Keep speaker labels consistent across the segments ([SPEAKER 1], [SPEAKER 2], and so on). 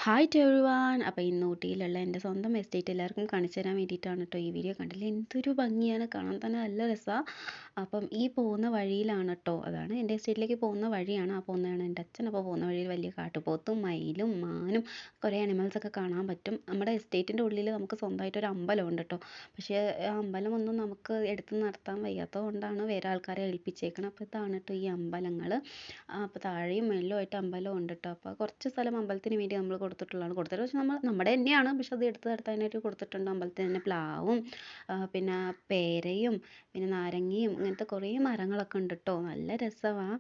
[SPEAKER 1] Hi to everyone. അപ്പോൾ ഇന്ന് ഊട്ടിയിലുള്ള എൻ്റെ സ്വന്തം എസ്റ്റേറ്റ് എല്ലാവർക്കും കാണിച്ചു തരാൻ വേണ്ടിയിട്ടാണ് കേട്ടോ ഈ വീഡിയോ. കണ്ടില്ലേ എന്തൊരു ഭംഗിയാണ്, കാണാൻ തന്നെ നല്ല രസമാണ്. അപ്പം ഈ പോകുന്ന വഴിയിലാണ് കേട്ടോ, അതാണ് എൻ്റെ എസ്റ്റേറ്റിലേക്ക് പോകുന്ന വഴിയാണ്. ആ പോകുന്നതാണ് എൻ്റെ അച്ഛൻ. അപ്പോൾ പോകുന്ന വഴിയിൽ വലിയ കാട്ടുപോത്തും മയിലും മാനും കുറേ അനിമൽസൊക്കെ കാണാൻ പറ്റും. നമ്മുടെ എസ്റ്റേറ്റിൻ്റെ ഉള്ളിൽ നമുക്ക് സ്വന്തമായിട്ടൊരു അമ്പലമുണ്ട് കേട്ടോ. പക്ഷേ ആ അമ്പലമൊന്നും നമുക്ക് എടുത്ത് നടത്താൻ വയ്യാത്തത് കൊണ്ടാണ് വേറെ ആൾക്കാരെ ഏൽപ്പിച്ചേക്കണം. അപ്പോൾ ഇതാണ് കേട്ടോ ഈ അമ്പലങ്ങൾ. അപ്പോൾ താഴെയും മേളിലുമായിട്ട് അമ്പലം ഉണ്ട് കേട്ടോ. അപ്പോൾ കുറച്ച് സ്ഥലം അമ്പലത്തിന് വേണ്ടി നമ്മൾ കൊടുത്തിട്ടുള്ളത്. പക്ഷെ നമ്മുടെ തന്നെയാണ്, പക്ഷെ അത് എടുത്ത് നടത്താനായിട്ട് കൊടുത്തിട്ടുണ്ട്. അമ്പലത്തിൽ തന്നെ പ്ലാവും പിന്നെ പേരയും പിന്നെ നാരങ്ങയും ഇങ്ങനത്തെ കുറേ മരങ്ങളൊക്കെ ഉണ്ട് കേട്ടോ. നല്ല രസമാണ്.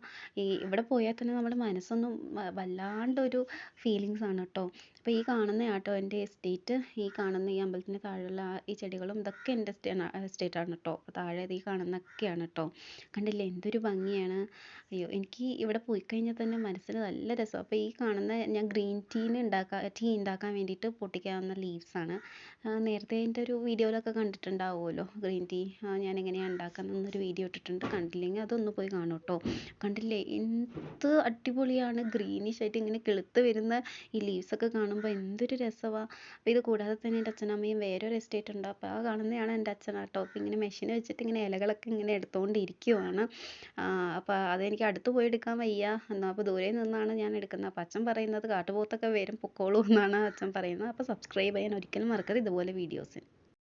[SPEAKER 1] ഇവിടെ പോയാൽ തന്നെ നമ്മുടെ മനസ്സൊന്നും വല്ലാണ്ടൊരു ഫീലിങ്സ് ആണ് കേട്ടോ. അപ്പോൾ ഈ കാണുന്ന ആട്ടോ എൻ്റെ എസ്റ്റേറ്റ്. ഈ കാണുന്ന ഈ അമ്പലത്തിൻ്റെ താഴെയുള്ള ഈ ചെടികളും ഇതൊക്കെ എൻ്റെ എസ്റ്റേറ്റ് ആണ് കേട്ടോ. താഴെ ഈ കാണുന്നൊക്കെയാണ് കേട്ടോ. കണ്ടില്ലേ എന്തൊരു ഭംഗിയാണ്. അയ്യോ, എനിക്ക് ഇവിടെ പോയി കഴിഞ്ഞാൽ തന്നെ മനസ്സിന് നല്ല രസം. അപ്പോൾ ഈ കാണുന്ന ഞാൻ ഗ്രീൻ ടീ ഉണ്ടാക്കാൻ വേണ്ടിയിട്ട് പൊട്ടിക്കാവുന്ന ലീവ്സാണ്. നേരത്തെ എൻ്റെ ഒരു വീഡിയോയിലൊക്കെ കണ്ടിട്ടുണ്ടാവുമല്ലോ ഗ്രീൻ ടീ ഞാൻ എങ്ങനെയാണ് ഉണ്ടാക്കുന്നതെന്നൊരു വീഡിയോ ഇട്ടിട്ടുണ്ട്. കണ്ടില്ലെങ്കിൽ അതൊന്ന് പോയി കാണും കേട്ടോ. കണ്ടില്ലേ എന്ത് അടിപൊളിയാണ്, ഗ്രീനിഷ് ആയിട്ട് ഇങ്ങനെ കിളുത്ത് വരുന്ന ഈ ലീവ്സൊക്കെ കാണുമ്പോൾ എന്തൊരു രസമാണ്. അപ്പോൾ ഇത് കൂടാതെ തന്നെ എൻ്റെ അച്ഛനമ്മയും വേറൊരു എസ്റ്റേറ്റ് ഉണ്ട്. അപ്പോൾ ആ കാണുന്നതാണ് എൻ്റെ അച്ഛനാട്ടോ. അപ്പോൾ ഇങ്ങനെ മെഷീൻ വെച്ചിട്ട് ഇങ്ങനെ ഇലകളൊക്കെ ഇങ്ങനെ എടുത്തുകൊണ്ടിരിക്കുവാണ്. അപ്പോൾ അതെനിക്ക് അടുത്ത് പോയി എടുക്കാൻ വയ്യ. എന്നാൽ അപ്പോൾ ദൂരെ നിന്നാണ് ഞാൻ എടുക്കുന്നത്. അപ്പോൾ അച്ഛൻ പറയുന്നത് കാട്ടുപോത്തൊക്കെ വരും പൊക്കോളൂ എന്നാണ് അച്ഛൻ പറയുന്നത്. അപ്പോൾ സബ്സ്ക്രൈബ് ചെയ്യാൻ ഒരിക്കലും മറക്കരുത് ഇതുപോലെ വീഡിയോസിന്.